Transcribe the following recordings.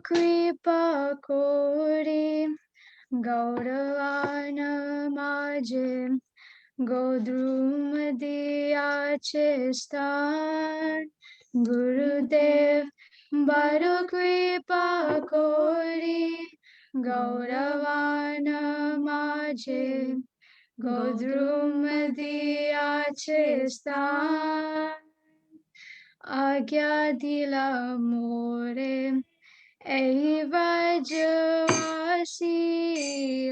কৃপা করি গৌরবান মাঝে গোদ্রুম দিয়াছে স্থান। গুরুদেব বড় কৃপা করি গৌরবান মাঝে গোদ্রুম দিয়াছে স্থান। আজ্ঞা দিলা মোরে এই ব্রজবাসী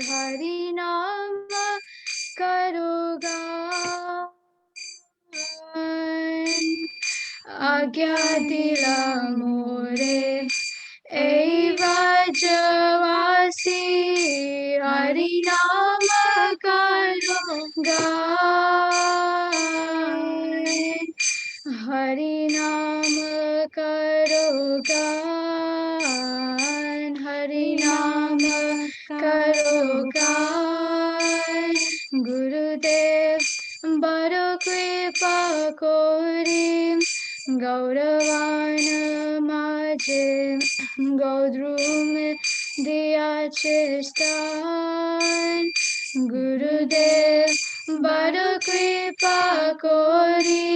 হরি নাম করো গান। আজ্ঞা দিলা মোরে এই ব্রজবাসী হরি নাম করো গান। হরি নাম করো গান, হরি নাম করো গান। গুরুদেব বড় কৃপা করি গৌরবান মাঝে গৌদ্রুম দিয়াছে স্থান। গুরুদেব বড় কৃপা করি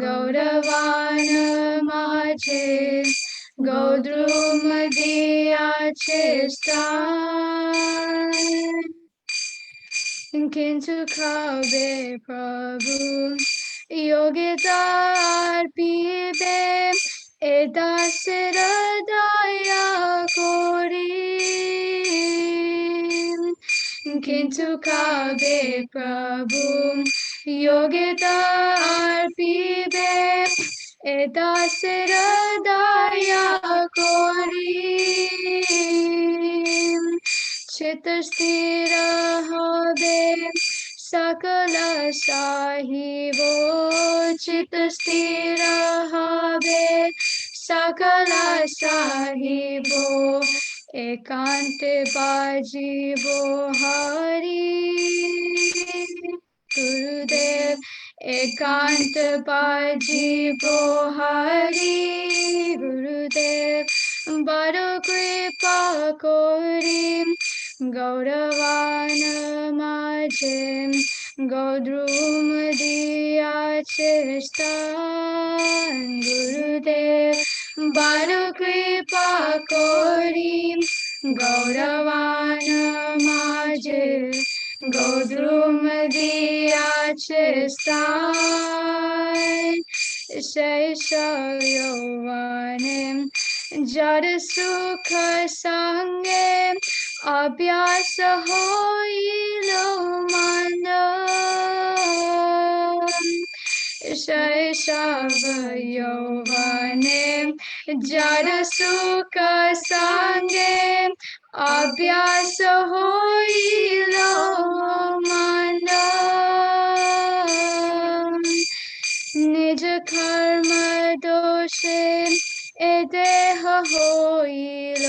গৌরবান মাঝে গৌদ্রুম দিয়াছে স্থান। কিন্তু খাবে প্রভু যোগে তার পিবে এ দাসের দয়া করি। কিন্তু খাবে প্রভু যোগে তার পিবে এ দাসের দয়া করি। চিত্ত স্থির হবে সকল সাহিব, চিত্ত স্থির হবে সকল সাহিব। একান্তে বাজিব হরি। গুরুদেব একান্ত বাজিব হরি। গুরুদেব বড় কৃপা করি গৌরবান মাঝে গৌদ্রুম দিয়াছে স্থান। গুরুদেব বড় কৃপা করি গৌরবান মাঝে গৌদ্রুম দিয়াছে স্থান। শেষ যৌবনে যার সুখ সঙ্গে অভ্যাস হইল মন্দ। শৈশব যৌবনে যার সুখ সঙ্গে অভ্যাস হইল মন্দ। নিজ কর্ম দোষে এ দেহ হইল,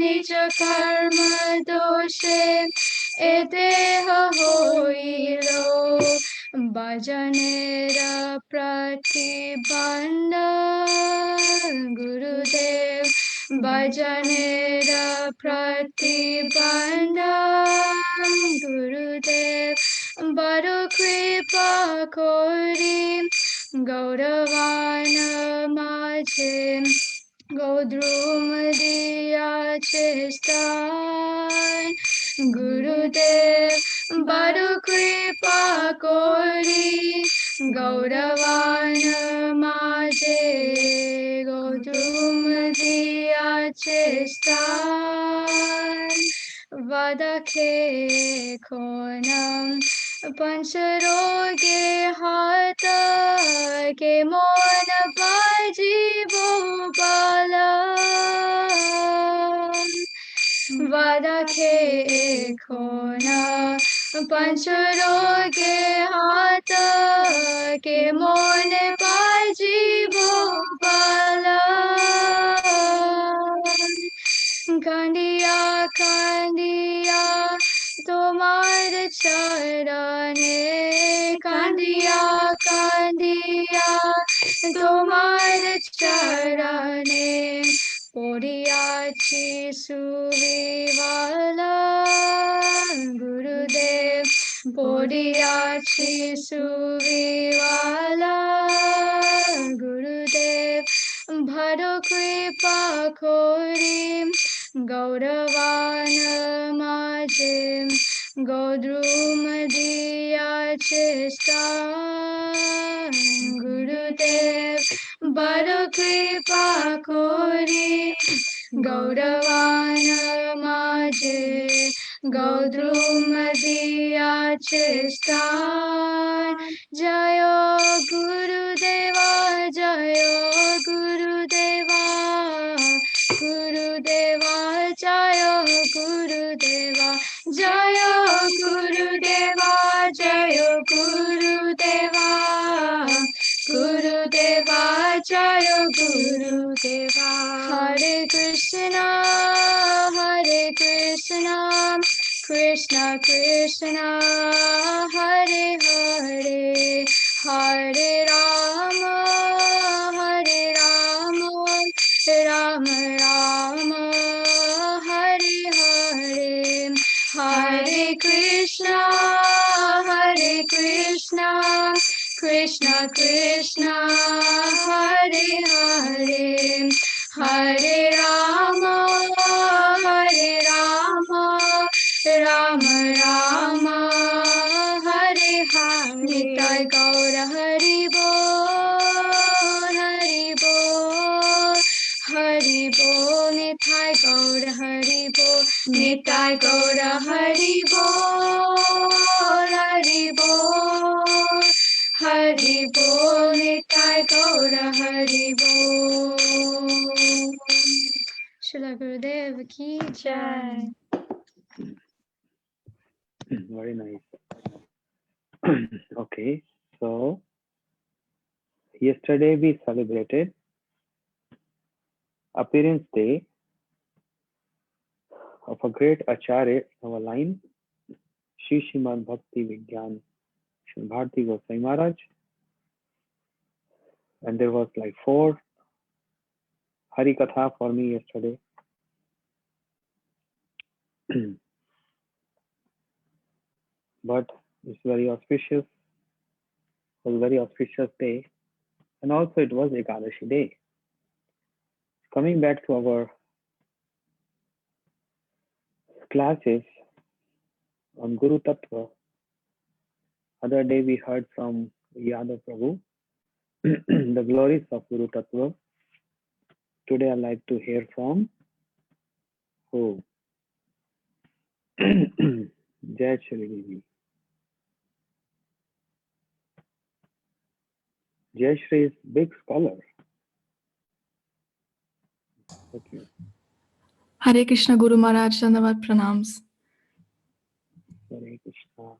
নিজ কর্ম দোষে এ দেহ হইল ভজনের প্রতিবন্ধ। গুরুদেব ভজনের প্রতিবন্ধ। গুরুদেব বড় কৃপা করি গৌরবান মাঝে গৌদ্রুম দিয়াছে স্থান। গুরুদেব বড় কৃপা করি গৌরবান মাঝে গৌদ্রুম দিয়াছে স্থান। বদখে খোনম পঞ্চরোগে হাত কে মন বাজিব বালা। বদখে খোনা পঞ্চরোগে হাত কে মন বাজিব বালা। কান্দিয়া কান্দিয়া তোমার চরণে, কান্দিয়া কান্দিয়া তোমার চরণে Podiyachi Suvivala Gurudev Podiyachi Suvivala Gurudev Bharo Kripa Kori Gauravana Majim Godrum Diya Chesta Gurudev Bharo Kripa Kori Gauravana Maje Gaudrum Diya Chesta Jayo Gurudeva Jayo Gurudeva Gurudeva Jayo Gurudeva Jayo Gurudeva Jayo Gurudeva Gurudeva Jayo Gurudeva Hare Krishna Krishna Krishna Hare Hare Hare Rama Rama Rama Hare Hare Hare Krishna Krishna Krishna Hare Hare Hare Rama Rama Rama Hare Hare Nitai Gaura Hari Bol Hari Bol Nitai Gaura Hari Bol Nitai Gaura Hari Bol Hari Bol Nitai Gaura Hari Bol Srila Gurudev Ki Jai. Very nice. Okay, so yesterday we celebrated appearance day of a great Acharya in our line, Shri Srimad Bhakti Vigyan Sri Bharati Goswami Maharaj, and there was like 4 Hari Katha for me yesterday. But it's very auspicious. It was a very auspicious day, and also it was Ekadashi day. Coming back to our classes on Guru Tattva, other day we heard from Yadav Prabhu the glories of Guru Tattva. Today I'd like to hear from who? Jai Shri Devi. Jai Shri is big scholar. Okay. Hare Krishna Guru Maharaj, Dandavat Pranams. Hare Krishna.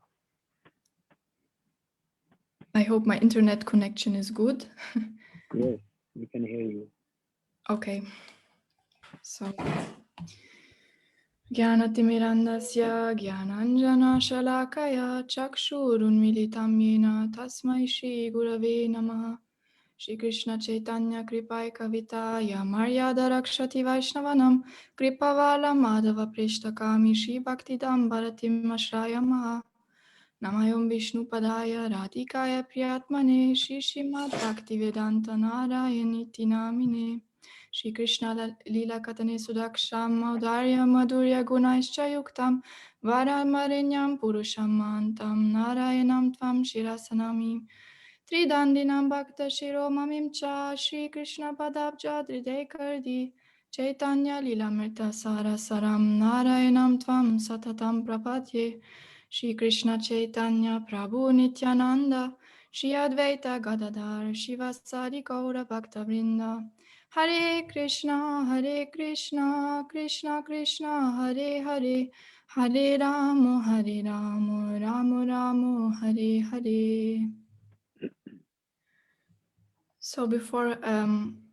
I hope my internet connection is good. Yes, we can hear you. Okay. So, Jnanatimirandasya Jnananjana Shalakaya Chakshurunmilitam Yena Tasmai Shri Gurave Namaha. Shri Krishna Chaitanya Kripai Kavitaya Maryada Rakshati Vaishnavanam Kripavala Madhava Prishtakami Shri Bhaktidam Bharatim Ashrayamaha. Namayom Vishnu Padaya Radhikaya Priyatmane Shri Srimad Bhaktivedanta Narayani Namine Shri Krishna Lila Katane Sudaksham Maudarya Madhurya Gunaischa Yuktam Varamarinyam Purusham Mantam Narayanam Tvam Shirasanami Tridandinam Bhakta Shiromamim Cha Shri Krishna Padabja Dridekardi Chaitanya Lila Mirta Sarasaram Narayanam Tvam Satatam Prapatye Shri Krishna Chaitanya Prabhu Nityananda Shri Advaita Gadadhar Shivasadi Gaura Bhakta Vrinda Hare Krishna Krishna Krishna Hare Hare Hare Ramo Ramo Ramo Hare Hare. So before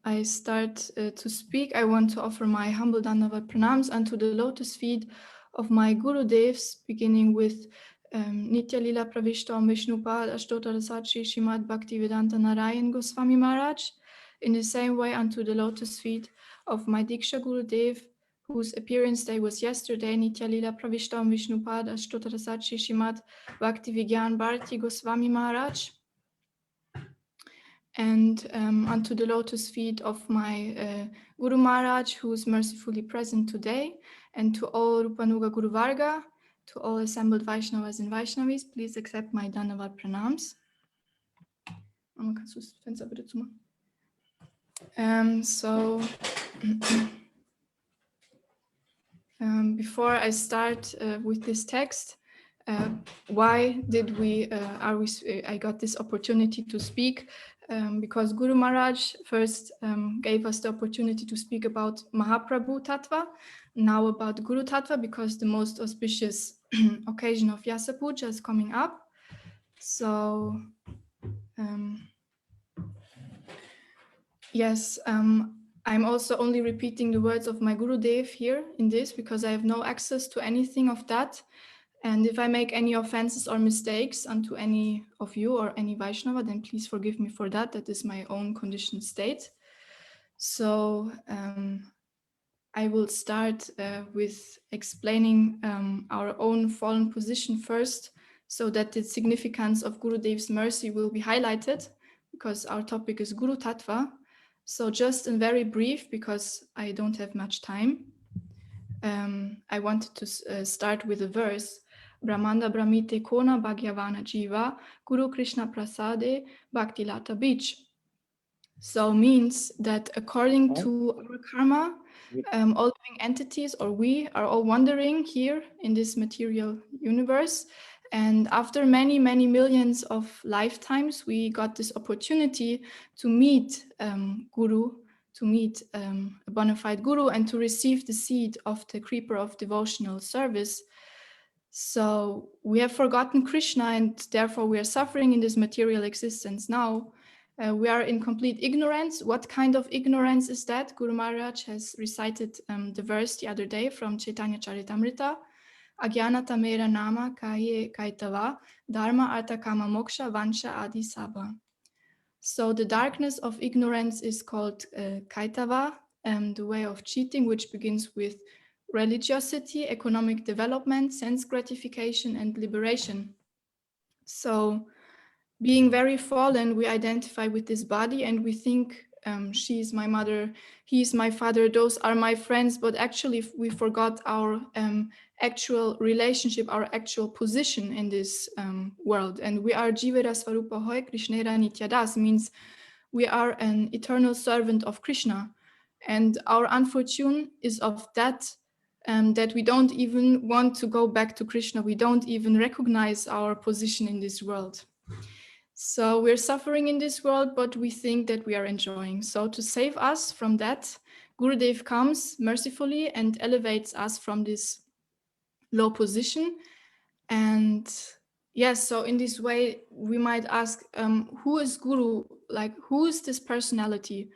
I start to speak, I want to offer my humble Dandavat Pranams unto the lotus feet of my Guru Devs, beginning with Nitya Lila Pravishtam Vishnupad Ashtota Rasatri Srimad Bhaktivedanta Narayan Goswami Maharaj, in the same way unto the lotus feet of my Diksha Gurudev, whose appearance day was yesterday, Nitya Lila Pravishtam Vishnupada Ashtotarasat Shishimat Bhakti Vigyan Bharati Goswami Maharaj, and unto the lotus feet of my Guru Maharaj, who is mercifully present today, and to all Rupanuga Guru Varga, to all assembled Vaishnavas and Vaishnavis, please accept my Dhanavad Pranams. Mama, kannst du das Fenster bitte zumachen? Before I start with this text, why did I got this opportunity to speak? Because Guru Maharaj first gave us the opportunity to speak about Mahaprabhu Tattva, now about Guru Tattva, because the most auspicious occasion of Vyasa Puja is coming up. So, yes, I'm also only repeating the words of my Gurudev here in this because I have no access to anything of that. And if I make any offenses or mistakes unto any of you or any Vaishnava, then please forgive me for that. That is my own conditioned state. So I will start with explaining our own fallen position first, so that the significance of Gurudev's mercy will be highlighted, because our topic is Guru Tattva. So just in very brief, because I don't have much time, I wanted to start with a verse. Brahmanda Brahmite Kona Bhagyavana Jiva Guru Krishna Prasade Bhakti Lata Beach. So means that according to our karma, all living entities, or we, are all wandering here in this material universe. And after many, many millions of lifetimes, we got this opportunity to meet Guru, to meet a bona fide Guru, and to receive the seed of the creeper of devotional service. So we have forgotten Krishna, and therefore we are suffering in this material existence now. We are in complete ignorance. What kind of ignorance is that? Guru Maharaj has recited the verse the other day from Chaitanya Charitamrita. Agyanata mera nama kaye kaitava dharma artha kama moksha vansha adi sabha. So the darkness of ignorance is called kaitava, the way of cheating, which begins with religiosity, economic development, sense gratification, and liberation. So being very fallen, we identify with this body and we think she is my mother, he is my father, those are my friends, but actually we forgot our actual relationship, our actual position in this world. And we are Jivera Swarupa Hoy Krishnera Nityadas, means we are an eternal servant of Krishna. And our unfortune is of that, that we don't even want to go back to Krishna. We don't even recognize our position in this world. So we're suffering in this world, but we think that we are enjoying. So to save us from that, Gurudev comes mercifully and elevates us from this low position. And yes, so in this way, we might ask, who is Guru? Like, who is this personality?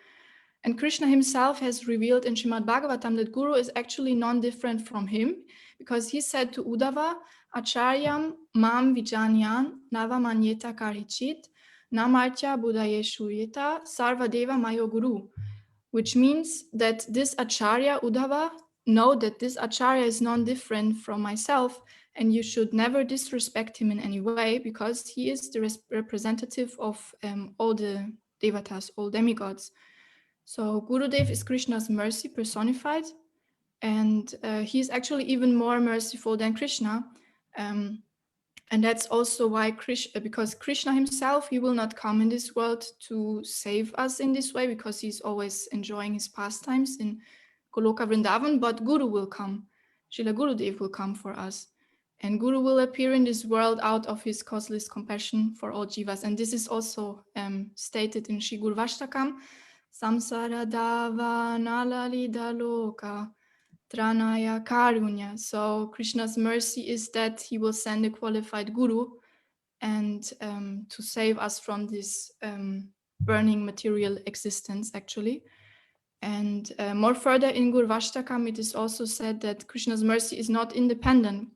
And Krishna himself has revealed in Srimad Bhagavatam that Guru is actually non-different from him, because he said to Uddhava, Acharyam mam vijanyan navamanyeta karhichit namartya buddhaye shuriyeta sarvadeva mayo guru, which means that this Acharya, Uddhava, know that this Acharya is non-different from myself, and you should never disrespect him in any way, because he is the representative of all the devatas, all demigods. So Gurudev is Krishna's mercy personified, and he's actually even more merciful than Krishna. And that's also why because Krishna himself, he will not come in this world to save us in this way, because he's always enjoying his pastimes in Goloka Vrindavan, but Guru will come. Srila Gurudev will come for us. And Guru will appear in this world out of his causeless compassion for all jivas. And this is also stated in Shri Guru Vashtakam, Samsara Dava Nalalida Loka Tranaya Karunya. So Krishna's mercy is that he will send a qualified guru and to save us from this burning material existence, actually. And more further in Guru Vashtakam, it is also said that Krishna's mercy is not independent.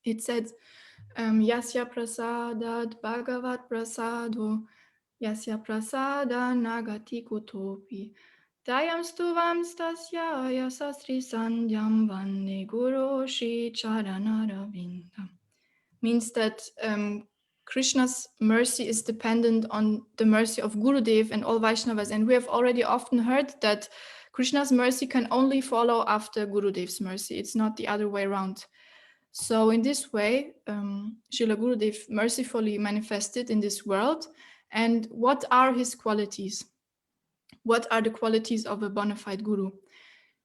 It says, Yasya prasadat bhagavat prasado, Yasya prasada nagati kutopi, Dayam stuvam stasya yasasri sandhyam vande guru shri charanaravinda. Means that Krishna's mercy is dependent on the mercy of Gurudev and all Vaishnavas. And we have already often heard that Krishna's mercy can only follow after Gurudev's mercy. It's not the other way around. So in this way, Srila Gurudev mercifully manifested in this world. And what are his qualities? What are the qualities of a bona fide guru?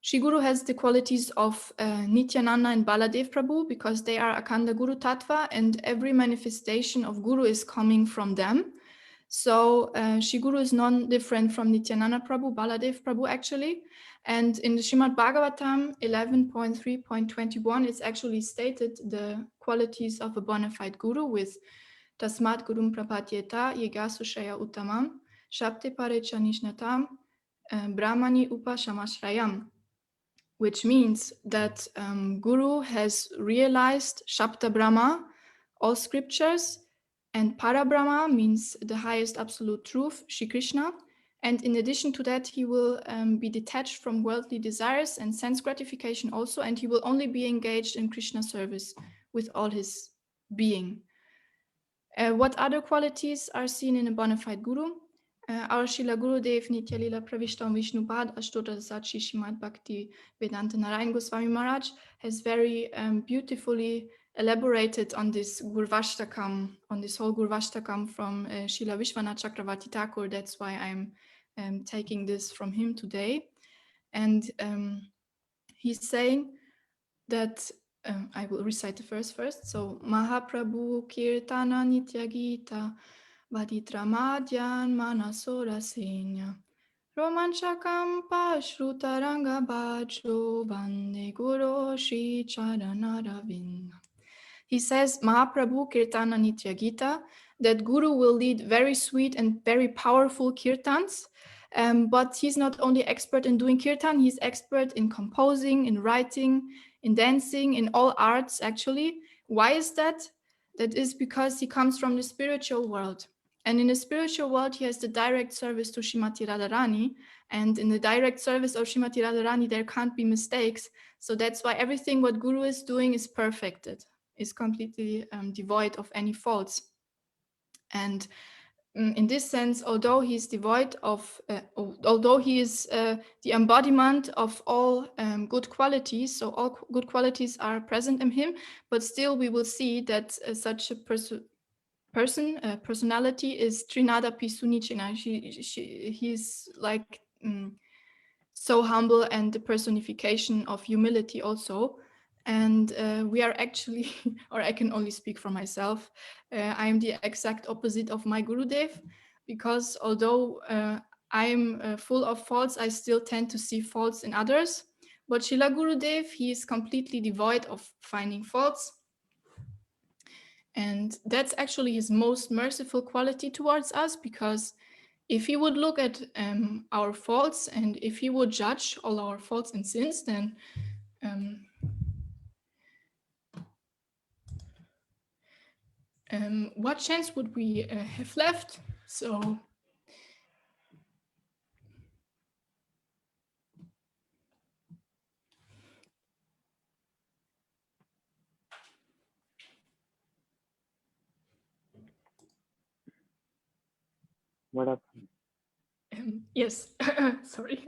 Shri Guru has the qualities of Nityananda and Baladev Prabhu because they are Akhanda Guru Tattva and every manifestation of Guru is coming from them. So Shri Guru is non-different from Nityananda Prabhu, Baladev Prabhu actually. And in the Srimad Bhagavatam 11.3.21, it's actually stated the qualities of a bona fide Guru with Tasmat Gurum Prapatyeta Yegasu Shaya Uttamam Shapte Parecha Nishnatam Brahmani Upashamashrayam, which means that Guru has realized Shapta Brahma, all scriptures, and Parabrahma means the highest absolute truth, Shri Krishna. And in addition to that, he will be detached from worldly desires and sense gratification also, and he will only be engaged in Krishna service with all his being. What other qualities are seen in a bona fide Guru? Our Srila Gurudev Nitya Lila Pravishtam Vishnupad Ashtota Sachi Shrimad Bhakti Vedanta Narayan Goswami Maharaj has very beautifully elaborated on this Gurvashtakam, on this whole Gurvashtakam from Srila Vishwanath Chakravarti Thakur. That's why I'm taking this from him today. And he's saying that I will recite the verse first. So Mahaprabhu Kirtana Nitya Gita Vaditra Madhyan Manasora Senya Romanchakam Pashrutaranga Bhajo Vande Guru Shri Charanaravinda. He says Mahaprabhu Kirtana Nitya Gita, that Guru will lead very sweet and very powerful kirtans. But he's not only expert in doing kirtan, he's expert in composing, in writing, in dancing, in all arts actually. Why is that? That is because he comes from the spiritual world. And in the spiritual world, he has the direct service to Srimati Radharani. And in the direct service of Srimati Radharani, there can't be mistakes. So that's why everything what Guru is doing is perfected, is completely devoid of any faults. And in this sense, although he is devoid of, although he is the embodiment of all good qualities, so all good qualities are present in him, but still we will see that such a personality is Trinada Pisunichina. He's like so humble and the personification of humility also. And we are actually, or I can only speak for myself, I am the exact opposite of my Gurudev, because although I'm full of faults, I still tend to see faults in others. But Srila Gurudev, he is completely devoid of finding faults. And that's actually his most merciful quality towards us, because if he would look at our faults and if he would judge all our faults and sins, then what chance would we have left? So What happened? yes, sorry.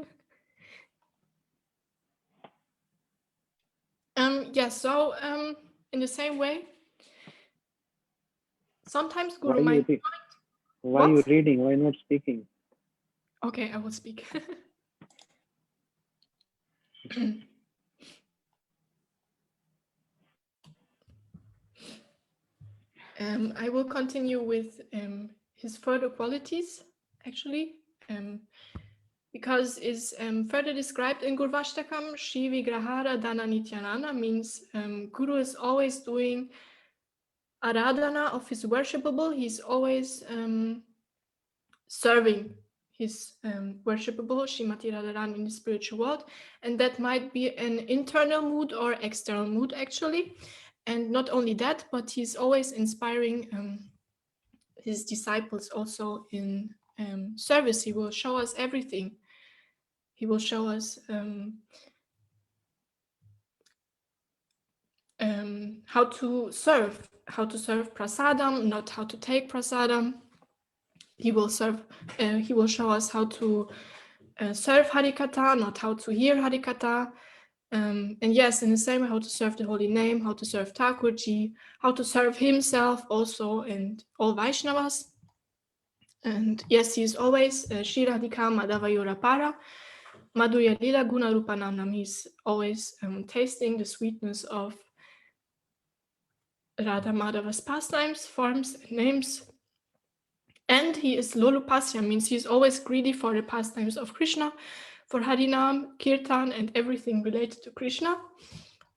Yeah, so in the same way, sometimes Guru might... Why are you reading? Why not speaking? Okay, I will speak. I will continue with his further qualities, actually, because is further described in Gurvashtakam. Shri Vigrahara Dana Nityananda means Guru is always doing aradhana of his worshipable. He's always serving his worshipable, Srimati Radharani, in the spiritual world. And that might be an internal mood or external mood, actually. And not only that, but he's always inspiring his disciples also in service. He will show us everything. he will show us how to serve prasadam, not how to take prasadam. He will show us how to serve Harikatha, not how to hear Harikatha. And yes, in the same way, how to serve the holy name, how to serve Thakurji, how to serve himself also, and all Vaishnavas. And yes, he is always Shri Radhika Madhava Para, Madhurya Lila Guna Rupananam. He's always tasting the sweetness of Radha Madhava's pastimes, forms, and names. And he is Lolupasya, means he's always greedy for the pastimes of Krishna, for Harinam, Kirtan, and everything related to Krishna.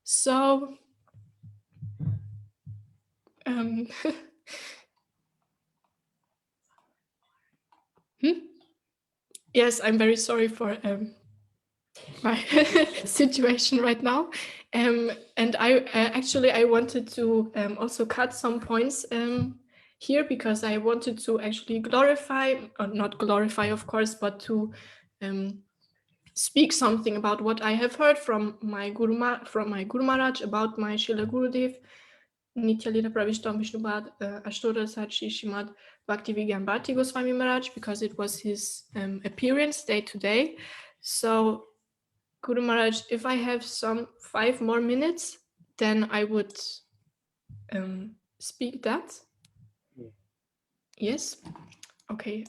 So, yes, I'm very sorry for my situation right now. And I wanted to also cut some points here, because I wanted to actually glorify, or not glorify, of course, but to speak something about what I have heard from my Guru Maharaj about my Srila Gurudev, Nitya Pravishtam Vishnupad Ashtora Sachi Shrimad Bhaktivedanta Bharati Goswami Maharaj, because it was his appearance day to day. So, Guru Maharaj, if I have some 5 more minutes, then I would speak that. Yeah. Yes. Okay.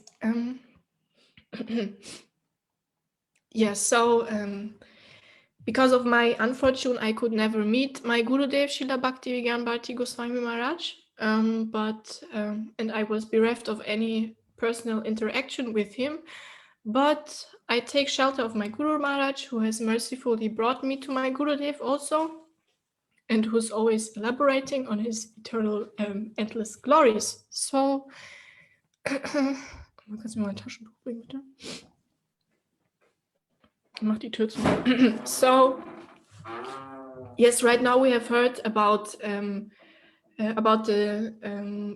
Yes. So, because of my unfortune, I could never meet my Gurudev Srila Bhaktivedanta Bharati Goswami Maharaj. And I was bereft of any personal interaction with him. But I take shelter of my Guru Maharaj, who has mercifully brought me to my Gurudev also, and who's always elaborating on his eternal endless glories. So, kannst du mir mal ein Taschentuch bringen, bitte? Mach die Tür zu. So, yes, right now we have heard about the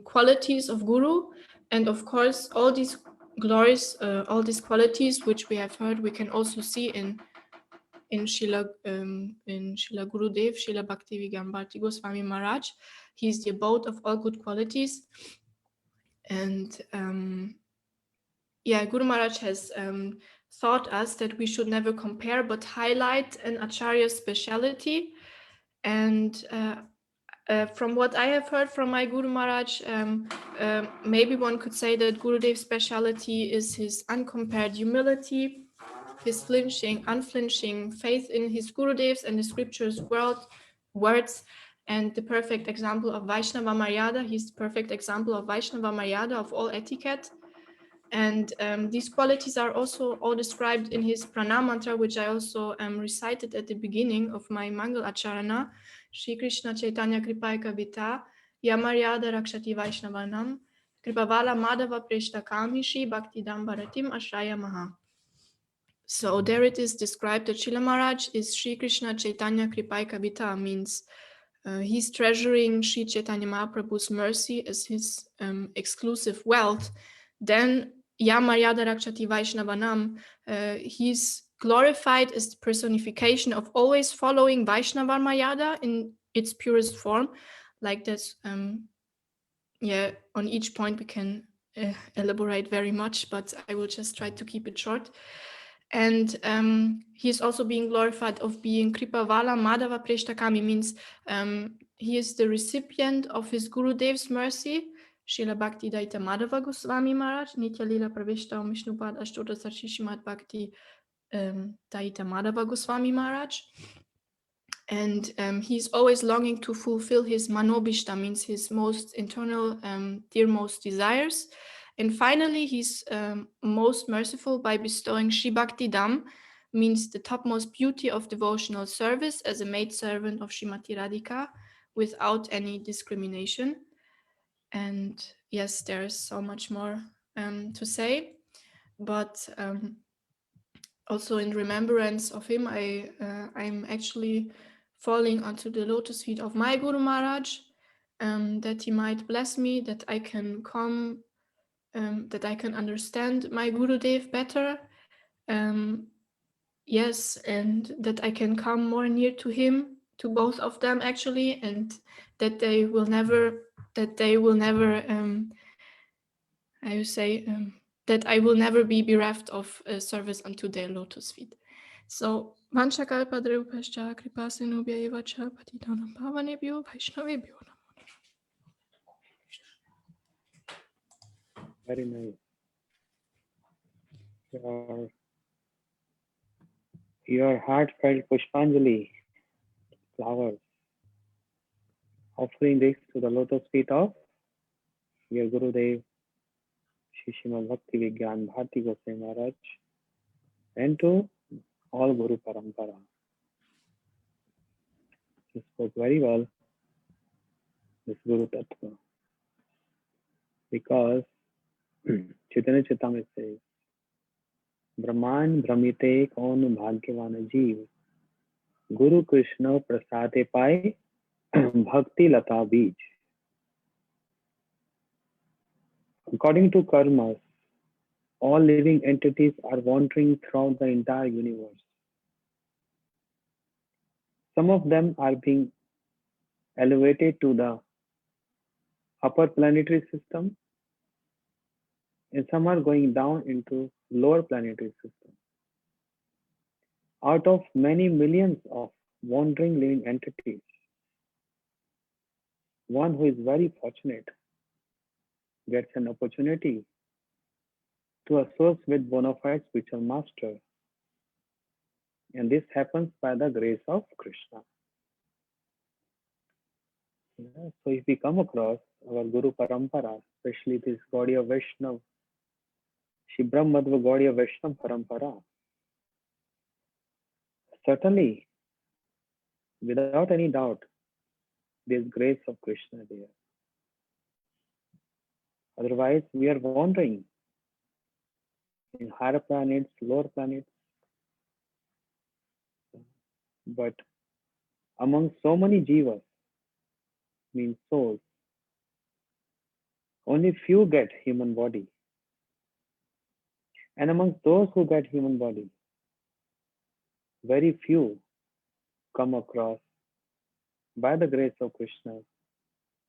qualities of Guru, and of course, all these glories, all these qualities which we have heard, we can also see in Srila Gurudev, Srila Bhaktivedanta Bharati Goswami Maharaj. He is the abode of all good qualities, and Guru Maharaj has taught us that we should never compare but highlight an acharya's speciality. And from what I have heard from my Guru Maharaj, maybe one could say that Gurudev's speciality is his uncompared humility, his unflinching faith in his Gurudevs and the scriptures words, and the perfect example of Vaishnava Maryada. He's the perfect example of Vaishnava Maryada, of all etiquette. And these qualities are also all described in his pranam mantra, which I also recited at the beginning of my Mangal Acharana. Shri Krishna Chaitanya Kripai Kavita Yamaryada Rakshati Vaishnavanam Kripavala Madhava Preshta Kami Shri Bhaktidam Bharatim Ashraya Maha. So there it is described that Srila Maharaj is Shri Krishna Chaitanya Kripai Kavita, means he's treasuring Shri Chaitanya Mahaprabhu's mercy as his exclusive wealth. Then Yamaryada Rakshati Vaishnavanam, he's glorified as the personification of always following Vaishnava Maryada in its purest form. Like this, on each point we can elaborate very much, but I will just try to keep it short. And he is also being glorified of being Kripavala Madhava Preshtakami, means he is the recipient of his Gurudev's mercy, Srila Bhakti Daita Madhava Goswami Maharaj, Nitya Lila Pravishta Mishnupad Ashtota Sarshishimad Bhakti Daita Madhava Goswami Maharaj. And he's always longing to fulfill his manobishta, means his most internal, dearmost desires. And finally, he's most merciful by bestowing Shri Bhakti Dham, means the topmost beauty of devotional service, as a maidservant of Srimati Radhika, without any discrimination. And yes, there's so much more to say, but also in remembrance of him, I'm actually falling onto the lotus feet of my Guru Maharaj, that he might bless me, that I can come, that I can understand my Gurudev better, yes, and that I can come more near to him, to both of them actually, and that they will never, how you say, that I will never be bereft of service unto their lotus feet. So, Vanchakalpadrupascha Kripasinubhya eva cha patitanam pavanebhyo Vaishnavebhyo namo. Very nice. Your heartfelt Pushpanjali flowers, offering this to the lotus feet of your Gurudev, Shri Srimad Bhakti Vigyan Bharti Goswami Maharaj, and to all Guru Parampara. You spoke very well, this Guru Tattva, because Chaitanya Chaitamrita says, ब्रह्मांड भ्रमिते कौन भाग्यवान जीव गुरु कृष्ण प्रसादे पाए भक्ति लता बीज. According to karmas, all living entities are wandering throughout the entire universe. Some of them are being elevated to the upper planetary system, and some are going down into lower planetary system. Out of many millions of wandering living entities, one who is very fortunate gets an opportunity to associate with bona fide spiritual master, and this happens by the grace of Krishna. Yeah, so if we come across our Guru Parampara, especially this Gaudiya Vaishnava, Shri Brahmadva Gaudiya Vaishnava Parampara, certainly, without any doubt, there is grace of Krishna there. Otherwise, we are wandering in higher planets, lower planets. But among so many jivas, means souls, only few get human body. And amongst those who get human body, very few come across, by the grace of Krishna,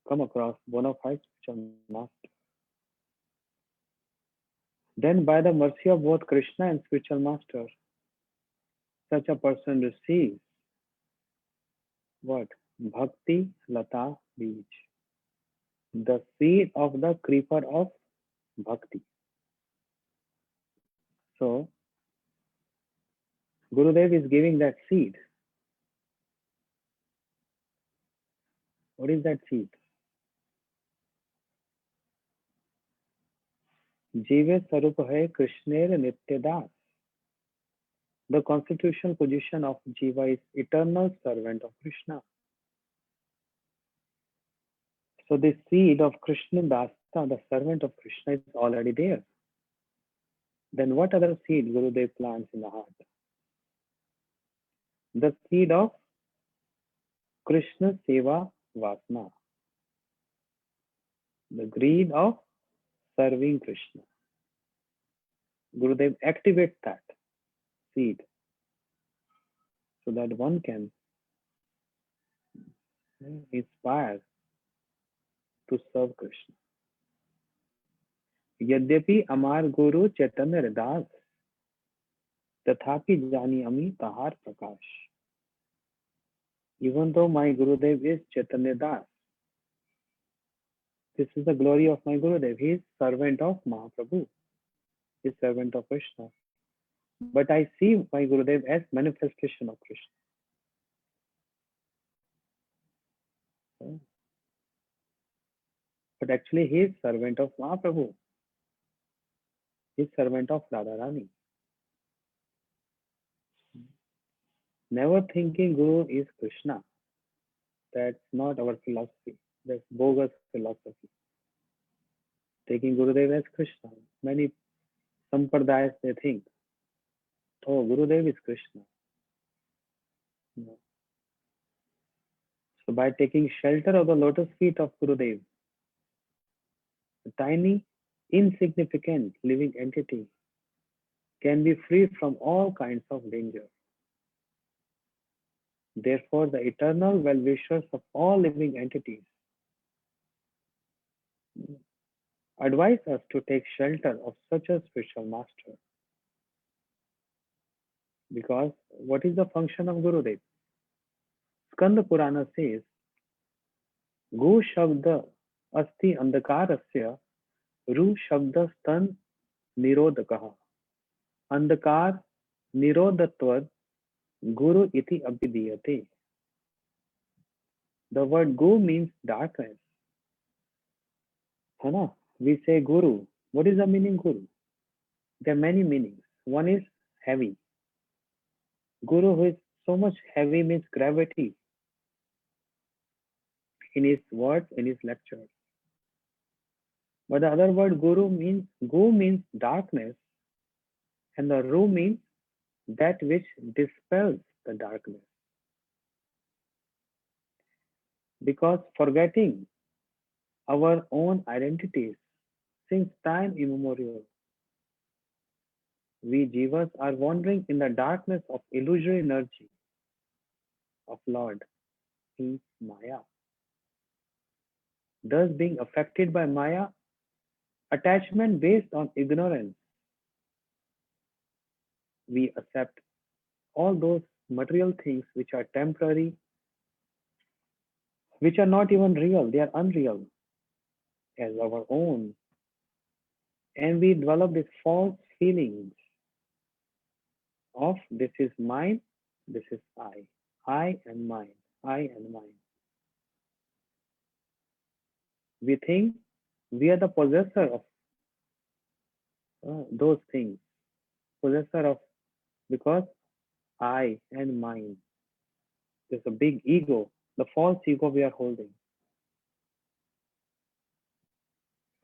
come across bona fide spiritual master. Then by the mercy of both Krishna and spiritual master, such a person receives what? Bhakti Lata Beej, the seed of the creeper of Bhakti. So, Gurudev is giving that seed. What is that seed? Jive Sarup hai Krishner Nityadas. The constitutional position of Jiva is eternal servant of Krishna. So the seed of Krishna Dasta, the servant of Krishna, is already there. Then what other seed Gurudev plants in the heart? The seed of Krishna Seva Vasna, the greed of serving Krishna. Gurudev activates that seed so that one can inspire to serve Krishna. यद्यपि अमार गुरु चैतन्य हृदास तथापि जानी अमी तहार प्रकाश. Even though my Gurudev is Chaitanya Das, this is the glory of my Gurudev. He is servant of Mahaprabhu. He is servant of Krishna. But I see my Gurudev as manifestation of Krishna. But actually he is servant of Mahaprabhu. He is servant of Radharani. Never thinking Guru is Krishna. That's not our philosophy. That's bogus philosophy. Taking Gurudev as Krishna. Many sampradayas they think, oh, Gurudev is Krishna. No. So by taking shelter of the lotus feet of Gurudev, a tiny, insignificant living entity can be free from all kinds of danger. Therefore, the eternal well-wishers of all living entities advise us to take shelter of such a spiritual master. Because what is the function of Gurudev? Skanda Purana says, Gu Shabda Asti Andakarasya Ru Shabda Stan Nirodakaha. Andakar Nirodatvad Guru iti abhidiyate. The word Gu means darkness. Hana? We say Guru. What is the meaning Guru? There are many meanings. One is heavy. Guru who is so much heavy means gravity in his words, in his lectures. But the other word Guru means Gu means darkness, and the Ru means that which dispels the darkness. Because forgetting our own identities since time immemorial, we jivas are wandering in the darkness of illusory energy of Lord, He Maya. Thus, being affected by Maya, attachment based on ignorance, we accept all those material things which are temporary, which are not even real, they are unreal as our own. And we develop these false feelings of this is mine, this is I and mine, I and mine. We think we are the possessor of those things, possessor of, because I and mine. There's a big ego, the false ego we are holding.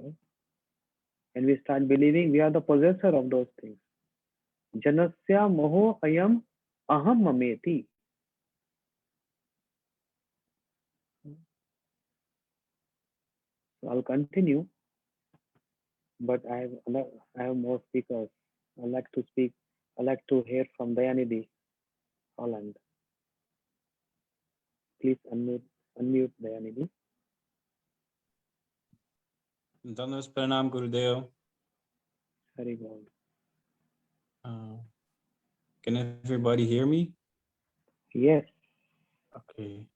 Okay? And we start believing we are the possessor of those things. Janasya moho ayam aham mameti. So I'll continue, but I have more speakers. I like to speak. I like to hear from Dayanidhi, Holland. Please unmute Dayanidhi. Dandas Pranam Gurudev. Hari Bol. Can everybody hear me? Yes. Okay.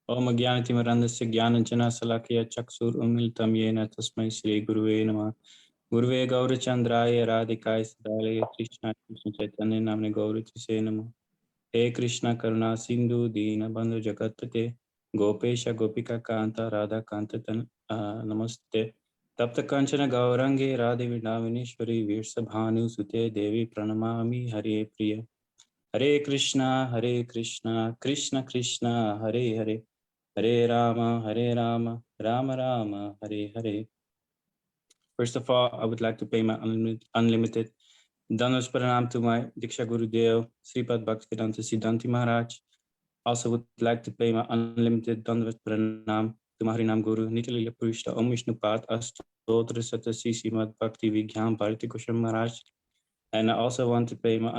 Om Jnanatimirandasya Jnananjana Salakya Chaksur Umilitam Yena Tasmai Shri Guruve Namah. Guruve Gaurachandraya Radhikaya Sadalaya Krishna Krishna Chaitanya Namne Gaurachise Namah. He Krishna Karuna Sindhu Dina Bandhu Jagatpate Gopesha Gopika Kanta Radha Kanta Namaste. Tapta Kanchana Gaurange Radhe Vindavinishwari Virsabhanu Sute Devi Pranamami Hare Priya. Hare Krishna, Krishna Krishna, Hare Hare, Hare Rama, Rama Rama, Hare Hare. First of all, I would like to pay my unlimited Dandas Pranam to my Diksha Gurudev, Sripad Bhaktivedanta Siddhanti Maharaj. Also would like to pay my unlimited Dandas Pranam to my Harinam Guru, Nityalila Purishta Om Vishnupad Astotra Satasi Srimad Bhakti Vigyam Bharati Kusham Maharaj. And I also want to pay my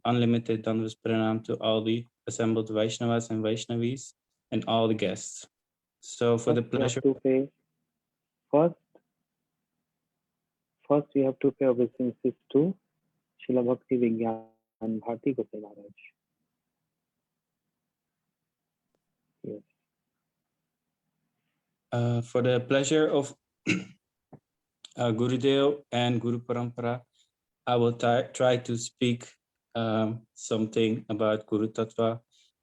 unlimited Dandas Pranam to all the assembled Vaishnavas and Vaishnavis and all the guests. So for the pleasure... to pay, first we have to pay obeisances to Srila Bhakti Vigyan Bharati Gosai Maharaj. Yes. For the pleasure of Gurudev and Guru Parampara, I will try to speak something about Guru Tattva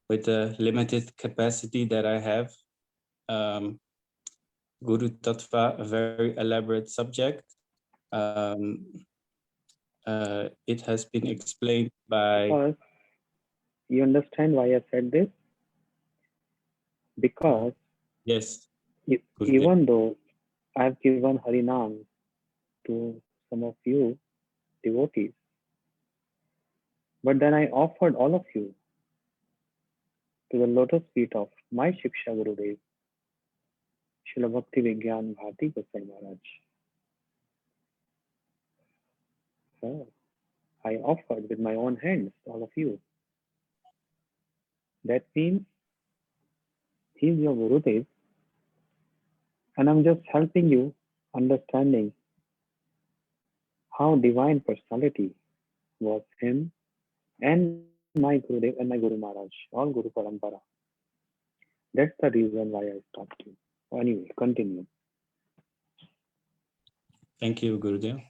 with the limited capacity that I have. Guru Tattva, a very elaborate subject. It has been explained by... First, you understand why I said this? Because yes, even though I have given Harinam to some of you devotees, but then I offered all of you to the lotus feet of my Shiksha Gurudev, Srila Bhakti Vigyan Bharati Gosai Maharaj. Oh. I offered with my own hands to all of you. That means he's your Gurudev, and I'm just helping you understanding how divine personality was him and my Gurudev and my Guru Maharaj, all Guru Parampara. That's the reason why I stopped you. Anyway, continue. Thank you, Gurudev.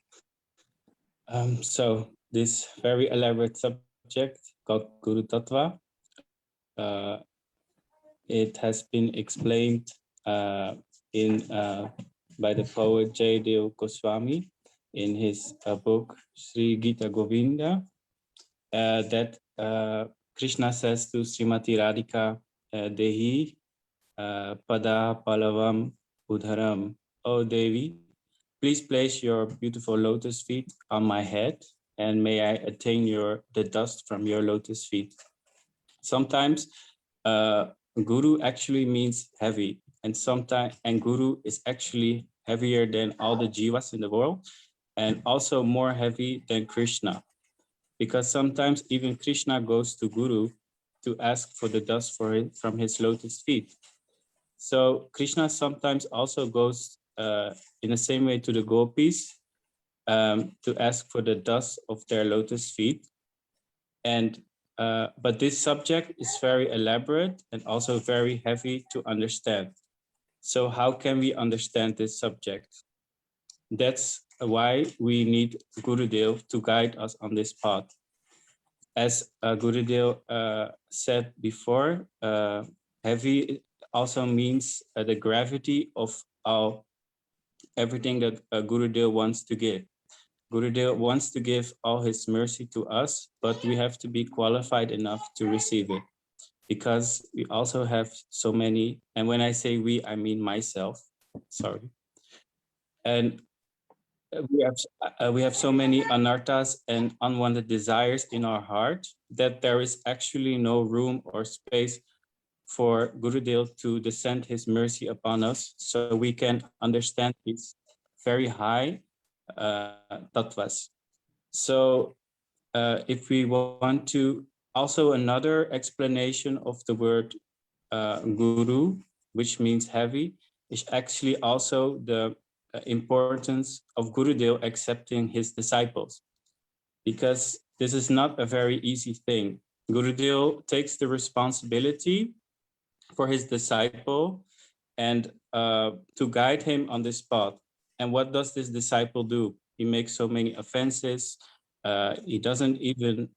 So this very elaborate subject called Guru Tattva, uh, it has been explained in by the poet Jayadeva Goswami in his book Sri Gita Govinda, that Krishna says to Srimati Radhika, Dehi Pada Palavam Udharam. O Devi, please place your beautiful lotus feet on my head, and may I attain the dust from your lotus feet. Sometimes guru actually means heavy, and guru is actually heavier than all the jivas in the world, and also more heavy than Krishna, because sometimes even Krishna goes to guru to ask for the dust from his lotus feet. So Krishna sometimes also goes in the same way to the gopis to ask for the dust of their lotus feet. And but this subject is very elaborate and also very heavy to understand. So how can we understand this subject? That's why we need Gurudev to guide us on this path. As Gurudev said before, heavy also means the gravity of everything that Gurudev wants to give. Gurudev wants to give all his mercy to us, but we have to be qualified enough to receive it, because we also have so many, and when I say we, I mean myself, sorry. And we have so many anarthas and unwanted desires in our heart that there is actually no room or space for Gurudev to descend his mercy upon us, so we can understand these very high tattvas. So if we want to, also another explanation of the word guru, which means heavy, is actually also the importance of Gurudev accepting his disciples, because this is not a very easy thing. Gurudev takes the responsibility for his disciple and to guide him on this path. And what does this disciple do? He makes so many offenses. He doesn't even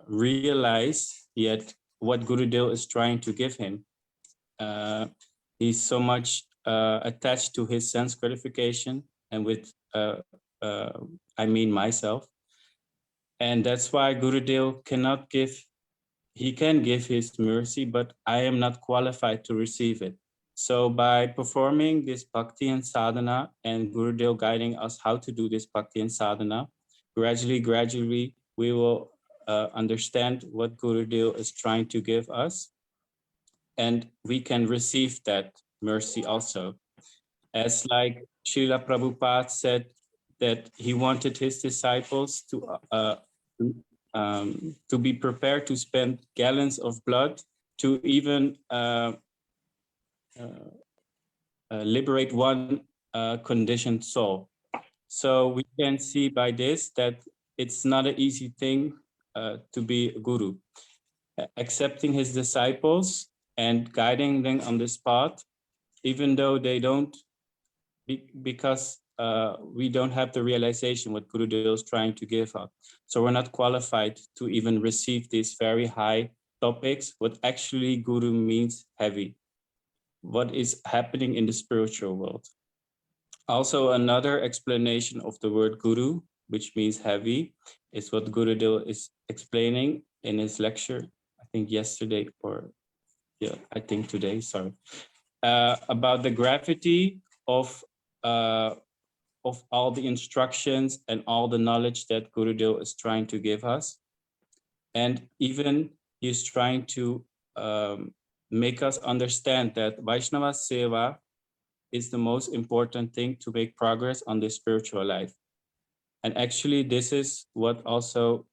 realize yet what Gurudev is trying to give him. He's so much attached to his sense gratification, and with I mean myself. And that's why Gurudev cannot give, he can give his mercy, but I am not qualified to receive it. So by performing this bhakti and sadhana, and Gurudev guiding us how to do this bhakti and sadhana, gradually, we will understand what Gurudev is trying to give us, and we can receive that mercy also. As like Srila Prabhupada said that he wanted his disciples to be prepared to spend gallons of blood to even liberate one conditioned soul. So we can see by this that it's not an easy thing to be a guru. Accepting his disciples and guiding them on this path, even though they don't, because we don't have the realization what Gurudev is trying to give us. So we're not qualified to even receive these very high topics, what actually Guru means heavy, what is happening in the spiritual world. Also, another explanation of the word Guru, which means heavy, is what Gurudev is explaining in his lecture, I think yesterday, or yeah, I think today, sorry, about the gravity of all the instructions and all the knowledge that Gurudev is trying to give us. And even he's trying to make us understand that Vaishnava Seva is the most important thing to make progress on the spiritual life. And actually, this is what also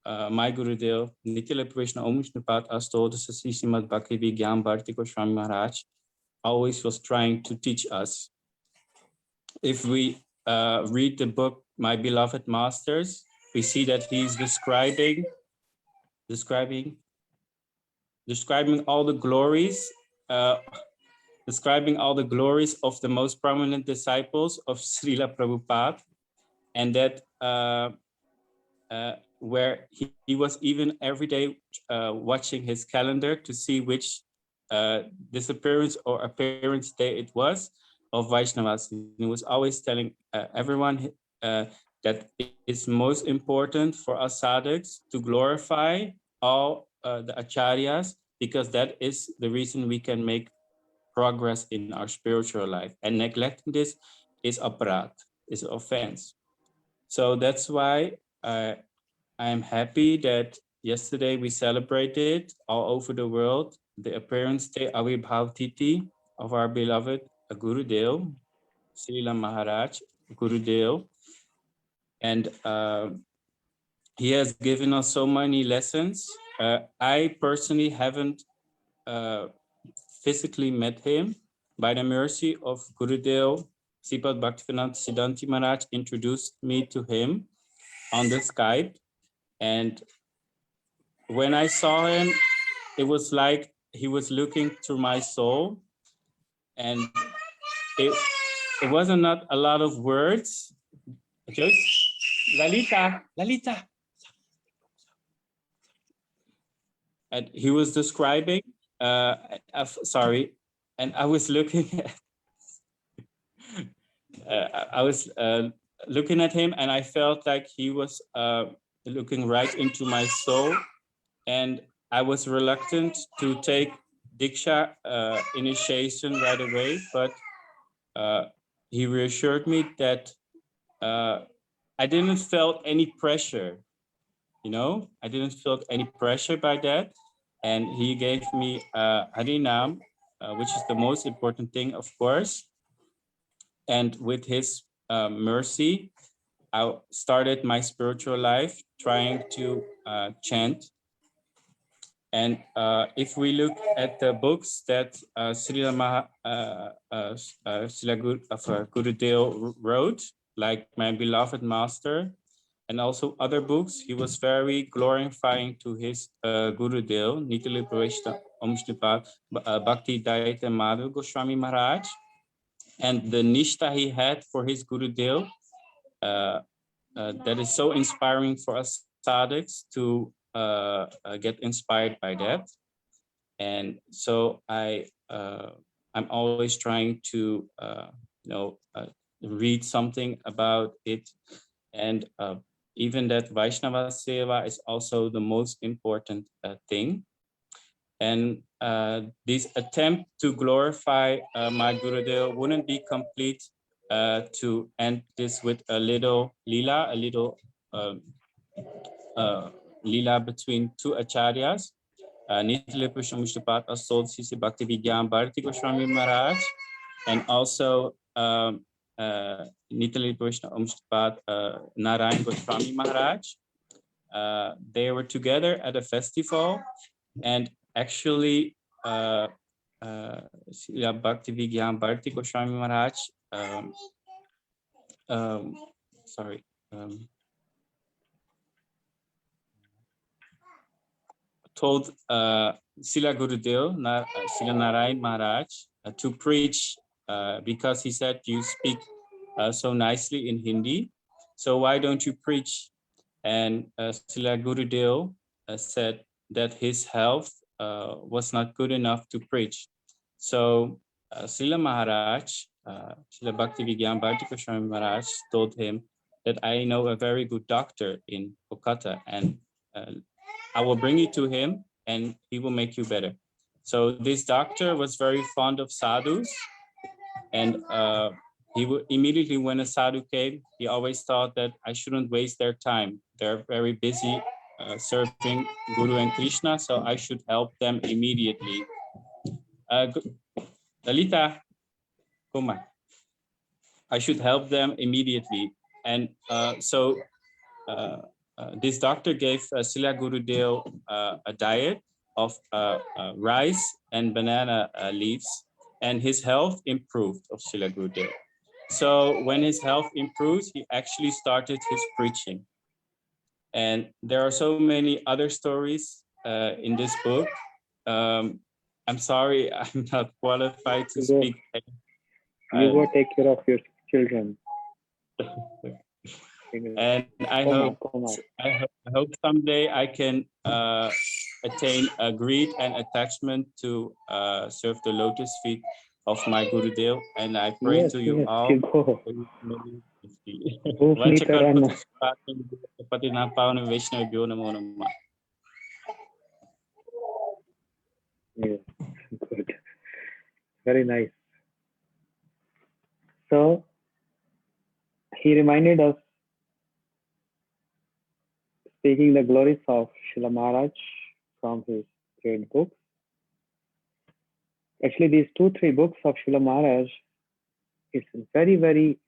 my Gurudev, Nitya Krishna Om Vishnupat Astod Sasi Srimad Bhakti Vigyan Bharati Goswami Maharaj, always was trying to teach us. If we read the book My Beloved Masters, we see that he's describing all the glories, describing all the glories of the most prominent disciples of Srila Prabhupada, and that where he was even every day watching his calendar to see which disappearance or appearance day it was of Vaishnavas. He was always telling everyone that it's most important for us sadhaks to glorify all the acharyas, because that is the reason we can make progress in our spiritual life. And neglecting this is aparat, is an offense. So that's why I am happy that yesterday we celebrated all over the world the appearance day Avibhav Titi of our beloved Gurudev, Srila Maharaj Gurudev. And he has given us so many lessons. I personally haven't physically met him. By the mercy of Gurudev, Sripad Bhaktivedanta Siddhanti Maharaj introduced me to him on the Skype. And when I saw him, it was like he was looking through my soul. And it wasn't not a lot of words. Just Lalita. And he was describing, sorry, and I was looking at, looking at him, and I felt like he was looking right into my soul, and I was reluctant to take Diksha initiation right away, but he reassured me that I didn't felt any pressure, I didn't feel any pressure by that. And he gave me Harinam, which is the most important thing, of course. And with his mercy, I started my spiritual life trying to chant. And if we look at the books that Srila Gurudev wrote, like My Beloved Master, and also other books, he was very glorifying to his Gurudev, Nitya Prashna Om Vishnupat Bhakti Daita Madhu Goswami Maharaj. And the nishta he had for his Gurudev, that is so inspiring for us sadhaks to get inspired by that. And so I'm always trying to read something about it. And even that Vaishnava Seva is also the most important thing. And this attempt to glorify my Gurudev wouldn't be complete to end this with a little lila, lila between two acharyas, Nitya Krishna Vishnupat Astod Sisi Bhakti Vigyan Bharati Goswami Maharaj, and also Nitya Krishna Vishnupat Narayan Goswami Maharaj. They were together at a festival, and actually Bhakti Vigyan Bharati Goswami Maharaj told Srila Gurudev, Srila Narayan Maharaj, to preach because he said, you speak so nicely in Hindi, so why don't you preach? And Srila Gurudev said that his health was not good enough to preach. So Srila Maharaj, Srila Bhakti Vigyan Bharati Goswami Maharaj told him that I know a very good doctor in Kolkata, and I will bring you to him and he will make you better. So this doctor was very fond of sadhus, and he would immediately, when a sadhu came, he always thought that I shouldn't waste their time. They're very busy serving Guru and Krishna, so I should help them immediately. Lalita, come on. I should help them immediately. And so this doctor gave Srila Gurudev a diet of rice and banana leaves, and his health improved of Srila Gurudev. So when his health improved, he actually started his preaching. And there are so many other stories in this book. I'm sorry, I'm not qualified to speak. You go take care of your children. And I hope someday I can attain a greed and attachment to serve the lotus feet of my Gurudev, and I pray to you all. Yes, good. Very nice. So he reminded us, speaking the glories of Srila Maharaj from his great books. Actually, these 2-3 books of Srila Maharaj is very, very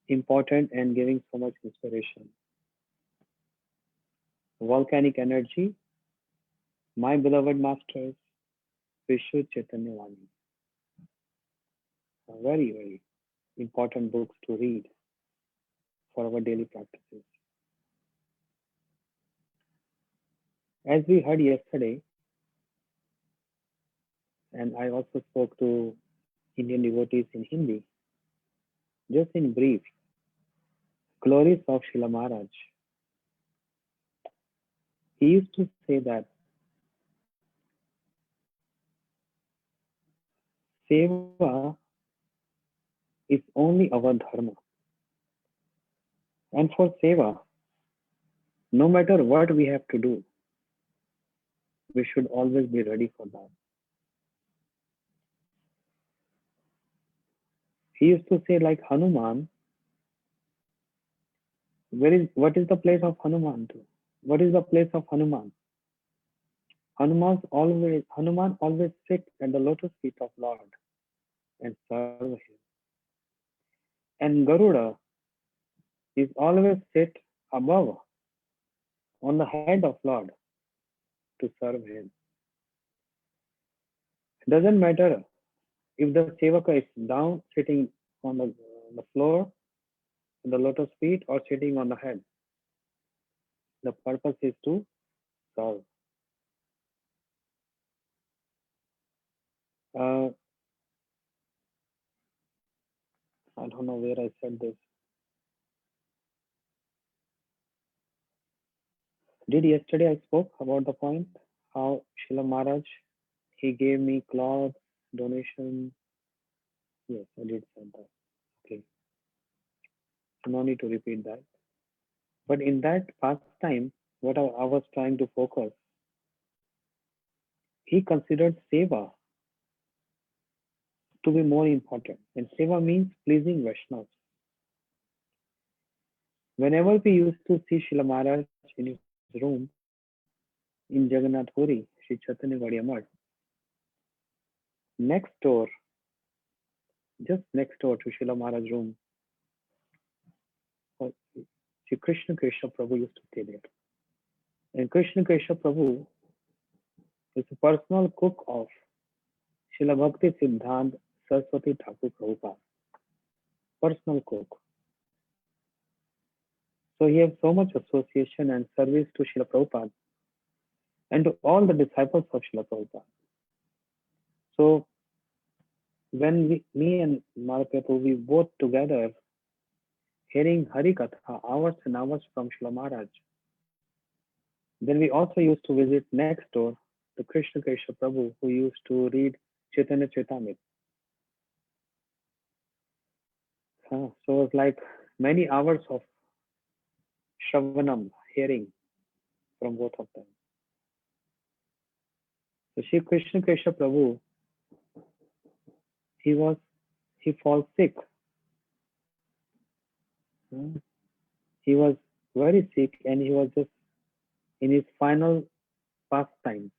important and giving so much inspiration. Volcanic Energy, My Beloved Masters, Vishnu Chaitanya Vani. Very, very important books to read for our daily practices. As we heard yesterday, and I also spoke to Indian devotees in Hindi, just in brief, glories of Srila Maharaj. He used to say that Seva is only our dharma. And for Seva, no matter what we have to do, we should always be ready for that. He used to say, like Hanuman, what is the place of Hanuman to? What is the place of Hanuman? Hanuman always sits at the lotus feet of Lord and serve him. And Garuda is always sit above on the head of Lord to serve him. It doesn't matter if the Sevaka is down, sitting on the floor, on the lotus feet, or sitting on the head. The purpose is to serve. I don't know where I said this. Did yesterday I spoke about the point how Srila Maharaj, he gave me clothes, donation. Yes, I did say that. Okay. No need to repeat that. But in that past time, what I was trying to focus, he considered seva to be more important. And seva means pleasing Vaishnavas. Whenever we used to see Srila Maharaj in his room in Jagannath Puri, Sri Chaitanya Gaudiya Math, next door, just next door to Srila Maharaj's room, Sri Krishna Prabhu used to stay there. And Krishna Prabhu is a personal cook of Srila Bhakti Siddhant Saraswati Thakur Prabhupada. Personal cook. So he has so much association and service to Srila Prabhupada and to all the disciples of Srila Prabhupada. So when me and Malaprabhu, we both together hearing Hari Katha hours and hours from Srila Maharaj, then we also used to visit next door to Krishna Prabhu, who used to read Chaitanya Charitamrita. So it was like many hours of Shravanam, hearing from both of them. So Sri Krishna Prabhu, he falls sick. He was very sick and he was just in his final pastimes.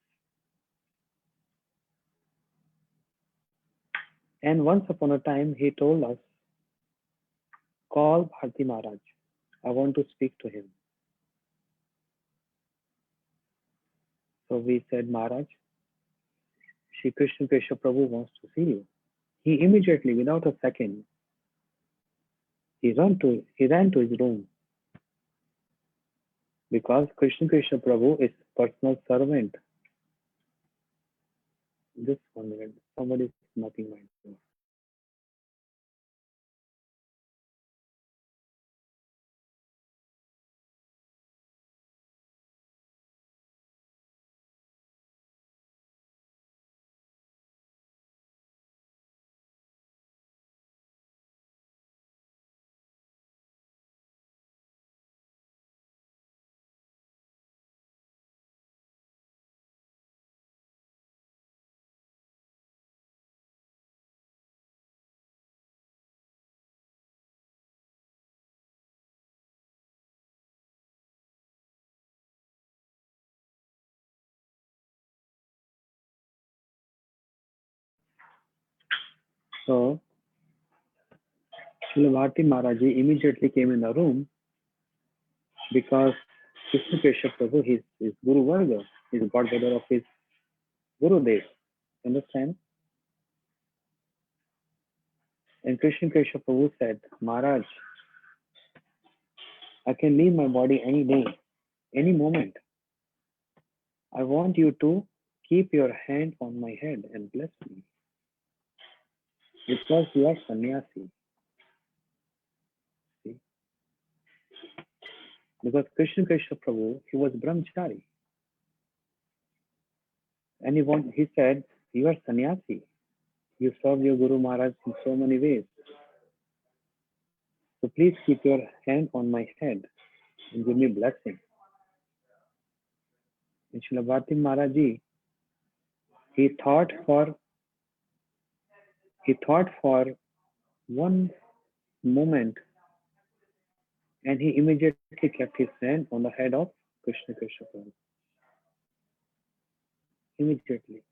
And once upon a time, he told us, call Bharti Maharaj. I want to speak to him. So we said, Maharaj, Shri Krishna Keshav Prabhu wants to see you. He immediately, without a second, he ran to his room because Krishna Krishna Prabhu is personal servant. Just 1 minute, somebody is knocking my door. So Srila Bharati Maharaj Ji immediately came in the room because Krishna Keshav Prabhu, his Guru Varga, is godfather of his Guru Dev. Understand? And Krishna Keshav Prabhu said, Maharaj, I can leave my body any day, any moment. I want you to keep your hand on my head and bless me because you are sannyasi. See? Because Krishna Keshav Prabhu, he was brahmachari. And he said, you are sannyasi. You serve your Guru Maharaj in so many ways. So please keep your hand on my head and give me blessing. And Srila Bharati Maharaj Ji, he thought for 1 moment and he immediately kept his hand on the head of Krishna Krishna Prabhu. Immediately.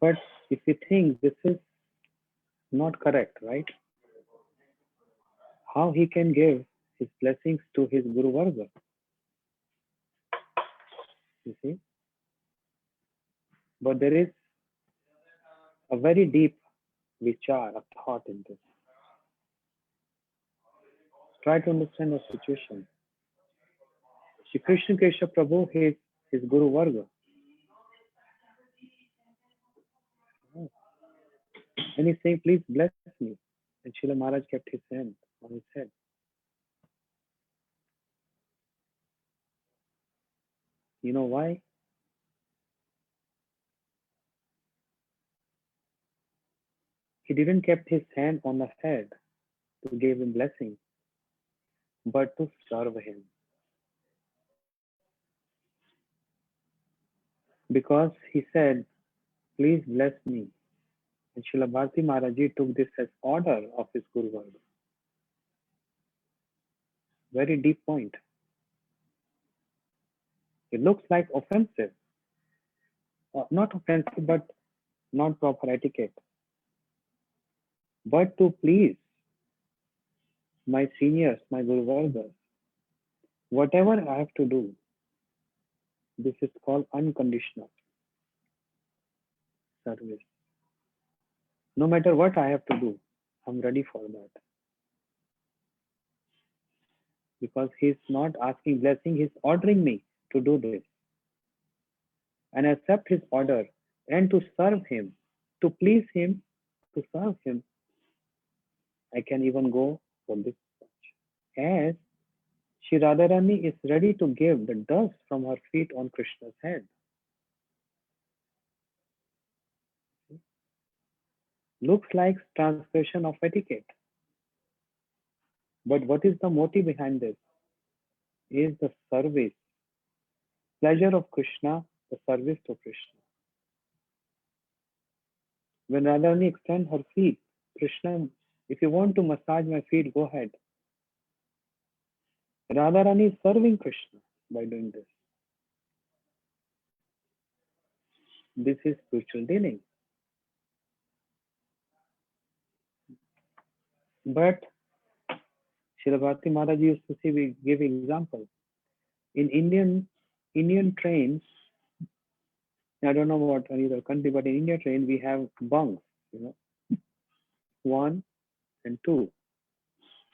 But if you think this is not correct, right? How he can give his blessings to his Guru Varga? You see? But there is a very deep vichar, a thought in this. Try to understand the situation. Shri Krishna Keshav Prabhu, his Guru Varga. And he's saying, please bless me. And Srila Maharaj kept his hand on his head. You know why? He didn't kept his hand on the head to give him blessing, but to serve him. Because he said, please bless me. And Srila Bharati Maharaj Ji took this as order of his Guru Varga. Very deep point. It looks like offensive. Not offensive, but not proper etiquette. But to please my seniors, my Guru Vargas, whatever I have to do, this is called unconditional service. No matter what I have to do, I'm ready for that. Because he's not asking blessing, he's ordering me to do this. And accept his order and to serve him, to please him, to serve him. I can even go for this much. As Shri Radharani is ready to give the dust from her feet on Krishna's head. Looks like transgression of etiquette. But what is the motive behind this? Is the service, pleasure of Krishna, the service to Krishna. When Radharani extends her feet, Krishna, if you want to massage my feet, go ahead. Radharani is serving Krishna by doing this. This is spiritual dealing. But Srila Bharati Maharaj used to say, we give example. In Indian trains, I don't know what any other country, but in Indian train we have bunks, 1 and 2,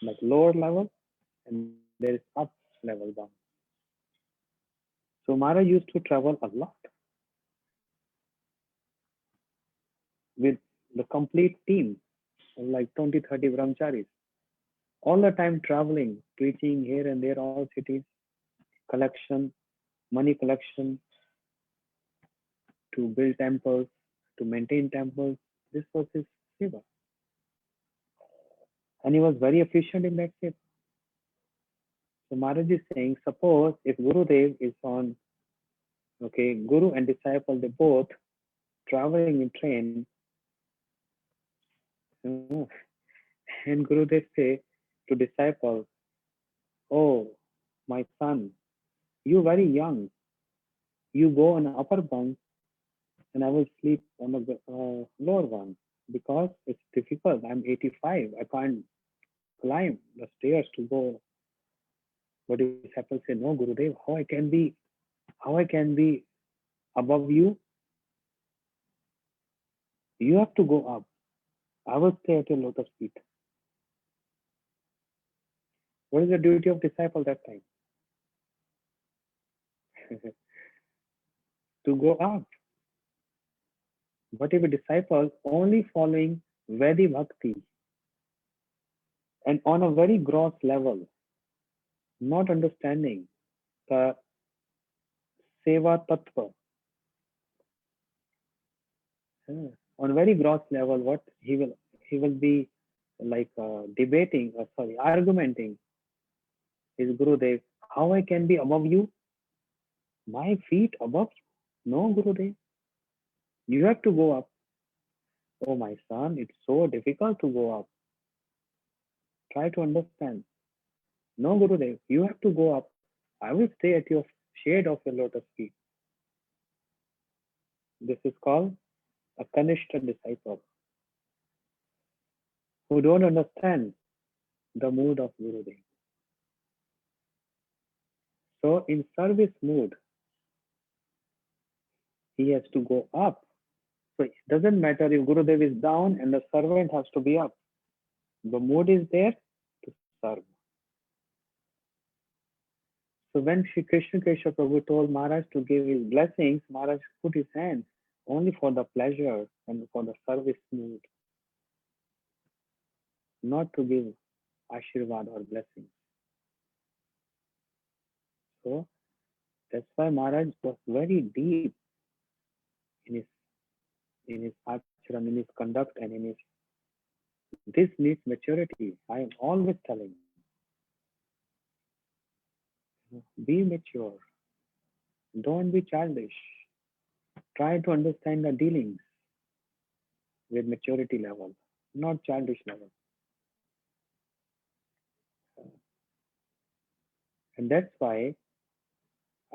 like lower level, and there is up level bunk. So Maharaj used to travel a lot with the complete team, like 20, 30 brahmacharis, all the time traveling, preaching here and there, all cities, collection, money collection, to build temples, to maintain temples. This was his seva. And he was very efficient in that seva. So Maharaj is saying, suppose if Gurudev is on, okay, Guru and disciple, they both traveling in train, and Gurudev say to disciple, oh, my son, you very young, you go on upper bunk and I will sleep on the lower one because it's difficult. I'm 85. I can't climb the stairs to go. But disciple say, no, Gurudev, how I can be above you? You have to go up. I will stay at your lotus feet. What is the duty of disciple that time? To go up. But if a disciple only following Vedi Bhakti and on a very gross level, not understanding the Seva Tattva, on very gross level, what he will be like argumenting his Gurudev, how I can be above you? My feet above you? No, Gurudev. You have to go up. Oh, my son, it's so difficult to go up. Try to understand. No, Gurudev, you have to go up. I will stay at your shade of your lotus feet. This is called a Kanishta disciple who don't understand the mood of Gurudev. So in service mood, he has to go up. So it doesn't matter if Gurudev is down and the servant has to be up. The mood is there to serve. So when Sri Krishna Keshav Prabhu told Maharaj to give his blessings, Maharaj put his hand only for the pleasure and for the service mood, not to give Ashirvad or blessings. So that's why Maharaj was very deep in his acharan, in his conduct, and in his. This needs maturity. I am always telling. Be mature. Don't be childish. Try to understand the dealings with maturity level, not childish level. And that's why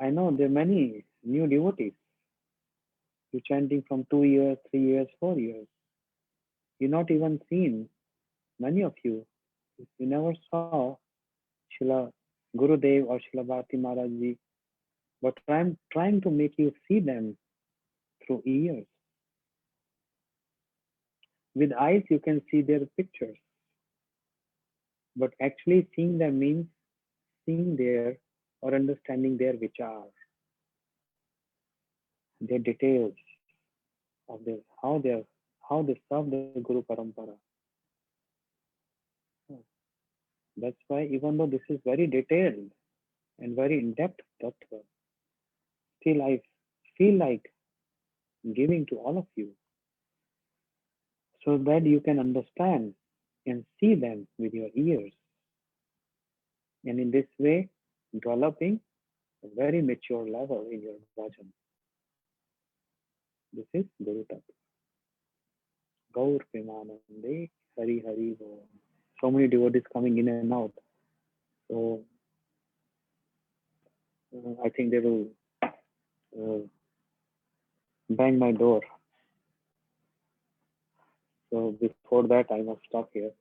I know there are many new devotees. You're chanting from 2 years, 3 years, 4 years. You're not even seen, many of you never saw Srila Gurudev or Srila Bharati Maharaj Ji, but I'm trying to make you see them through ears. With eyes, you can see their pictures, but actually seeing them means seeing their or understanding their vichar, their details of their how they serve the Guru Parampara. That's why even though this is very detailed and very in-depth tattva, still I feel like giving to all of you so that you can understand and see them with your ears. And in this way, developing a very mature level in your bhajan. This is Guru Tattva. Gaur Premanande Hari Hari Bo. So many devotees coming in and out. So I think they will bang my door. So before that, I must stop here.